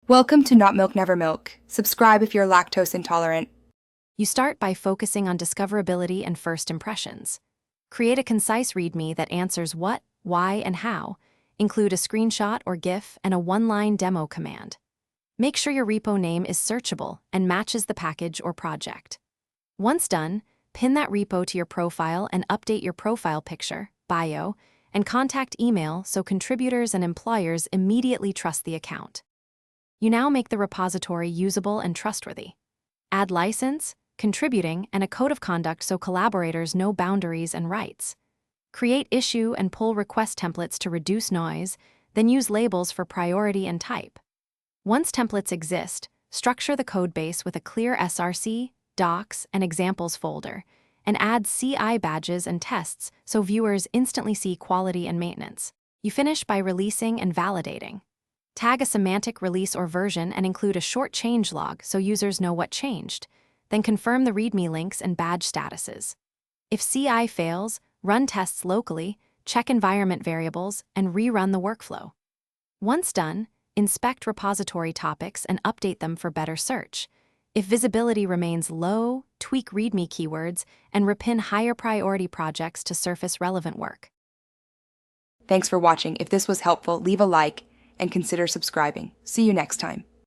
Welcome to Not Milk Never Milk. Subscribe if you're lactose intolerant. You start by focusing on discoverability and first impressions. Create a concise README that answers what, why, and how. Include a screenshot or GIF and a one-line demo command. Make sure your repo name is searchable and matches the package or project. Once done, pin that repo to your profile and update your profile picture, bio, and contact email so contributors and employers immediately trust the account. You now make the repository usable and trustworthy. Add license, contributing, and a code of conduct so collaborators know boundaries and rights. Create issue and pull request templates to reduce noise, then use labels for priority and type. Once templates exist, structure the codebase with a clear SRC, docs, and examples folder, and add CI badges and tests so viewers instantly see quality and maintenance. You finish by releasing and validating. Tag a semantic release or version and include a short change log so users know what changed. Then confirm the README links and badge statuses. If CI fails, run tests locally, check environment variables, and rerun the workflow. Once done, inspect repository topics and update them for better search. If visibility remains low, tweak README keywords and repin higher priority projects to surface relevant work. Thanks for watching. If this was helpful, leave a like and consider subscribing. See you next time.